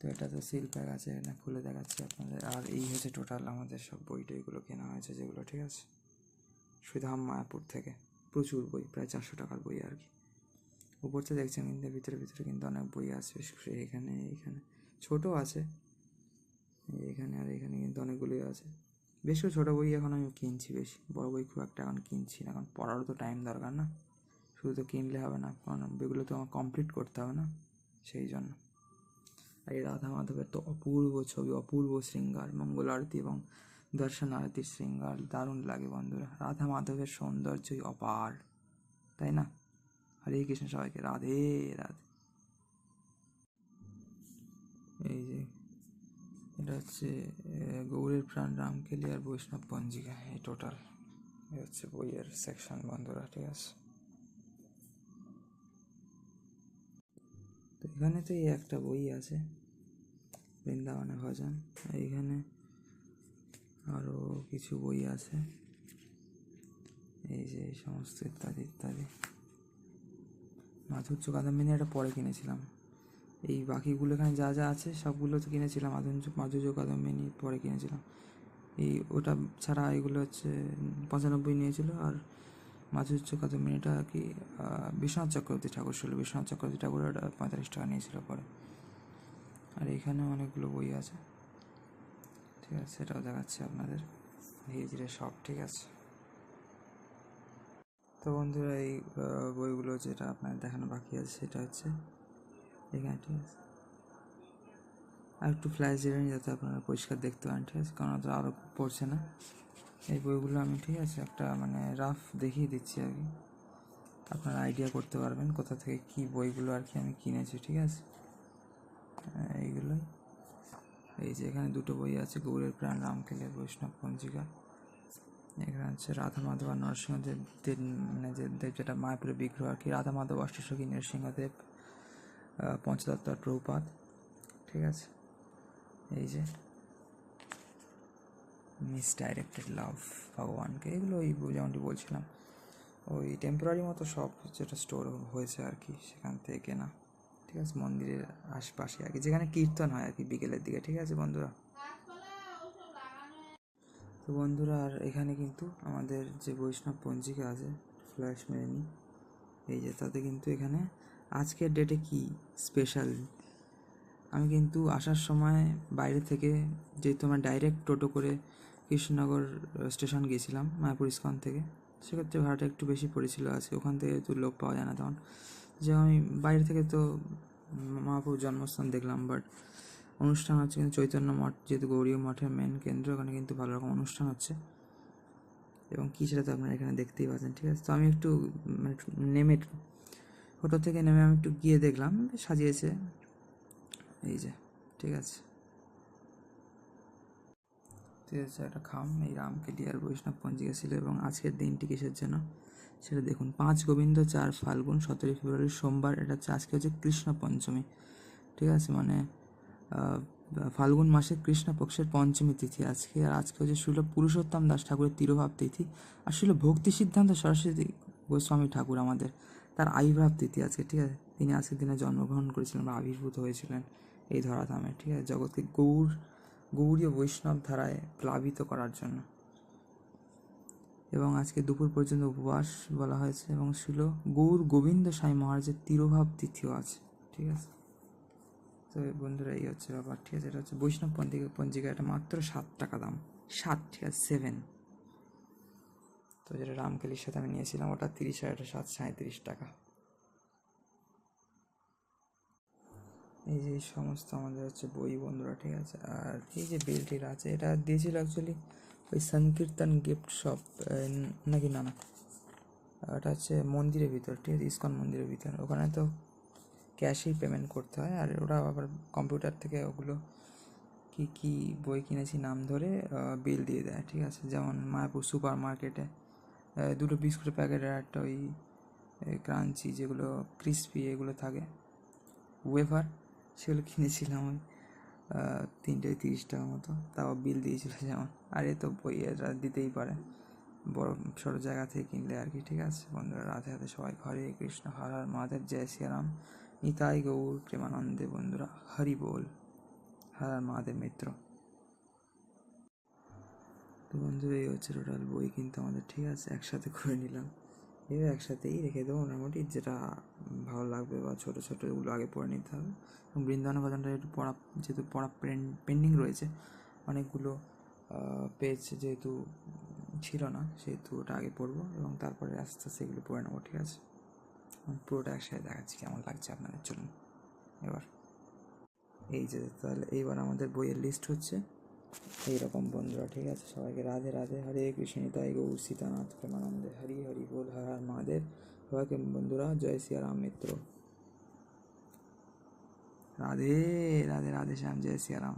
তো এটাতে seal pack আছে, এখানে খুলে দেখাচ্ছি আপনাদের। আর এই হচ্ছে টোটাল আমাদের সব বইটইগুলো কেনা হয়েছে যেগুলো, ঠিক আছে, সুধাম মায়াপুর থেকে। প্রচুর বই, প্রায় 400 টাকার বই আর কি। উপরতে দেখছেন কিন্তু ভিতরে ভিতরে কিন্তু অনেক বই আছে, বিশেষ করে এখানে ছোটো আছে এখানে, আর এখানে কিন্তু অনেকগুলোই আছে। বেশ করে ছোটো বই এখন আমি কিনছি, বেশি বড় বই খুব একটা এখন কিনছি না, এখন পড়ারও তো টাইম দরকার না, শুধু তো কিনলে হবে না, কারণ বইগুলো তো আমার কমপ্লিট করতে হবে না, সেই জন্য। আর এই রাধা মাধবের তো অপূর্ব ছবি, অপূর্ব শৃঙ্গার, মঙ্গল আরতি এবং দর্শন আরতির শৃঙ্গার দারুণ লাগে বন্ধুরা। রাধা মাধবের সৌন্দর্যই অপার, তাই না? হরে কৃষ্ণ, সবাইকে রাধে রাধে। এই যে এটা হচ্ছে গৌরের প্রাণ রামকেলি আর বৈষ্ণব পঞ্জিকা, এই টোটাল এই হচ্ছে বইয়ের সেকশন বন্ধুরা, ঠিক আছে। তো এখানে তো এই একটা বই আছে, বৃন্দাবনে ভজন। এইখানে আরও কিছু বই আছে, এই যে এই সমস্ত ইত্যাদি ইত্যাদি। মাধুর্য কাদম্বিনী এটা পরে কিনেছিলাম, এই বাকিগুলো এখানে যা যা আছে সবগুলো তো কিনেছিলাম, মাধুর্য কাদম্বিনী পরে কিনেছিলাম। এই ওটা ছাড়া এগুলো হচ্ছে 95 নিয়েছিল, আর মাধুর্য কাদম্বিনীটা আর কি বিশ্বনাথ চক্রবর্তী ঠাকুর ছিল, বিশ্বনাথ চক্রবর্তী ঠাকুর ওটা 45 টাকা নিয়েছিল পরে। আর এখানেও অনেকগুলো বই আছে, ঠিক আছে, সেটাও দেখাচ্ছি আপনাদের ধীরে ধীরে সব, ঠিক আছে। তো বন্ধুরা এই বইগুলো যেটা আপনার দেখানো বাকি আছে সেটা হচ্ছে এখানে, ঠিক আছে। আর একটু ফ্ল্যাশ দিয়ে নিন যাতে আপনারা পরিষ্কার দেখতে পান, ঠিক আছে, কারণ আরও পড়ছে না এই বইগুলো আমি, ঠিক আছে, একটা মানে রাফ দেখিয়ে দিচ্ছি আর কি, আপনারা আইডিয়া করতে পারবেন কোথা থেকে কী বইগুলো আর কি আমি কিনেছি, ঠিক আছে। এইগুলোই, এই যে এখানে দুটো বই আছে, গৌরের প্রাণ রামকেলি আর বৈষ্ণব পঞ্জিকা। এখানে হচ্ছে রাধা মাধব আর নরসিংহদেব, মানে যে দেব যেটা মায়াপুরের বিগ্রহ আর কি, রাধা মাধব অষ্টসখী, নরসিংহদেব, পঞ্চদত্ত আর প্রভুপাদ, ঠিক আছে। এই যে মিসডাইরেক্টেড লাভ ভগবানকে, এগুলো ওই যেমনটি বলছিলাম ওই টেম্পোরারি মতো সব যেটা স্টোর হয়েছে আর কি, সেখান থেকে কেনা, ঠিক আছে, মন্দিরের আশপাশে আর কি, যেখানে কীর্তন হয় আর কি বিকেলের দিকে, ঠিক আছে বন্ধুরা। তো বন্ধুরা আর এখানে কিন্তু আমাদের যে বৈষ্ণব পঞ্জিকা আছে, ফ্ল্যাশ মেরে নিই, এই যে তাতে কিন্তু এখানে আজকের ডেটে কি স্পেশাল, আমি কিন্তু আসার সময় বাইরে থেকে, যেহেতু আমার ডাইরেক্ট টোটো করে কৃষ্ণনগর স্টেশন গিয়েছিলাম মায়াপুর ইস্কন থেকে, সেক্ষেত্রে ভাড়াটা একটু বেশি পড়েছিল আজকে, ওখান থেকে তো লোক পাওয়া যায় না তখন, যে আমি বাইরে থেকে তো মহাপ্রভুর জন্মস্থান দেখলাম, বাট অনুষ্ঠান হচ্ছে কিন্তু চৈতন্য মঠ, যেহেতু গৌরীয় মঠের মেন কেন্দ্র, ওখানে কিন্তু ভালো রকম অনুষ্ঠান হচ্ছে, এবং কী সেটা তো আপনারা এখানে দেখতেই পাচ্ছেন, ঠিক আছে। তো আমি একটু মানে নেমে, টোটো থেকে নেমে আমি একটু গিয়ে দেখলাম সাজিয়েছে, এই যে, ঠিক আছে, ঠিক আছে, একটা খাম এই রামকেলি আর বৈষ্ণব পঞ্জিকা ছিল। এবং আজকের দিনটি কিসের জন্য সেটা দেখুন, 5 গোবিন্দ 4 ফাল্গুন 17 ফেব্রুয়ারি সোমবার, এটা হচ্ছে আজকে হচ্ছে কৃষ্ণ পঞ্চমী, ঠিক আছে, মানে ফাল্গুন মাসের কৃষ্ণপক্ষের পঞ্চমী তিথি আজকে। আর আজকে হচ্ছে শিল পুরুষোত্তম দাস ঠাকুরের তিরোভাব তিথি, আর শিল ভক্তি সিদ্ধান্ত সরস্বতী গোস্বামী ঠাকুর আমাদের, তার আবির্ভাব তিথি আজকে, ঠিক আছে। তিনি আজকের দিনে জন্মগ্রহণ করেছিলেন বা আবির্ভূত হয়েছিলেন এই ধরাধামে, ঠিক আছে, জগৎকে গৌড়ীয় বৈষ্ণব ধারায় প্লাবিত করার জন্য। এবং আজকে দুপুর পর্যন্ত উপবাস বলা হয়েছে, এবং ছিল গৌর গোবিন্দ সাই মহারাজের তিরোভাব তিথিও আছে, ঠিক আছে। তো বন্ধুরা এই হচ্ছে ব্যাপার, ঠিক আছে। এটা হচ্ছে বৈষ্ণব পঞ্জিকা, এটা মাত্র 7 টাকা দাম, 7, ঠিক আছে, 7। তো যেটা রামকেলির সাথে আমি নিয়েছিলাম ওটা 30, আর এটা 37 টাকা। এই যে এই সমস্ত আমাদের হচ্ছে বই বন্ধুরা, ঠিক আছে। আর এই যে বেলটির আছে, এটা দিয়েছিল অ্যাকচুয়ালি ওই সংকীর্তন গিফট শপ নাকি, না না, এটা হচ্ছে মন্দিরের ভিতর, ঠিক আছে, ইস্কন মন্দিরের ভিতর, ওখানে তো ক্যাশেই পেমেন্ট করতে হয়, আর ওরা আবার কম্পিউটার থেকে ওগুলো কী কী বই কিনেছি নাম ধরে বিল দিয়ে দেয়, ঠিক আছে। যেমন মায়াপুর সুপার মার্কেটে 2টো বিস্কুটের প্যাকেট আর একটা ওই ক্রাঞ্চি যেগুলো ক্রিসপি এগুলো থাকে ওয়েভার, সেগুলো কিনেছিলাম ওই 3টে 30 টাকা মতো, তাও বিল দিয়েছিল যেমন। আর এ তো বই এরা দিতেই পারে বড় ছোটো জায়গা থেকে কিনলে আর কি, ঠিক আছে বন্ধুরা। রাধে রাধে সবাই, হরে কৃষ্ণ, হর হর মহাদেব, জয় শ্রীরাম, নিতাই গৌর প্রেমানন্দে বন্ধুরা, হরি বল। হ্যাঁ মহাদেব মিত্র। তো বন্ধুরা এই হচ্ছে টোটাল বই কিন্তু আমাদের, ঠিক আছে, একসাথে করে নিলাম। এবার একসাথেই রেখে দেবো মোটামুটি, যেটা ভালো লাগবে বা ছোটো ছোটোগুলো আগে পড়ে নিতে হবে। এবং বৃন্দাবন ভজনটা একটু পড়া, যেহেতু পড়া পেন্ডিং রয়েছে অনেকগুলো পেজ, যেহেতু ছিল না, সেহেতু ওটা আগে পড়বো এবং তারপরে আস্তে আস্তে এগুলো পড়ে নেবো, ঠিক আছে। পুরোটা একসাথে দেখাচ্ছি কেমন লাগছে আপনাদের। চলুন এবার এই যে, তাহলে এইবার আমাদের বইয়ের লিস্ট হচ্ছে এইরকম বন্ধুরা, ঠিক আছে। সবাইকে রাধে রাধে, হরে কৃষ্ণ নিতাই গৌর সীতানাথ প্রেমানন্দে, হরি হরি বল, হর হর মহাদেব। সবাইকে বন্ধুরা জয় সিয়ারাম মিত্র, রাধে রাধে, রাধে শ্যাম, জয় সিয়ারাম।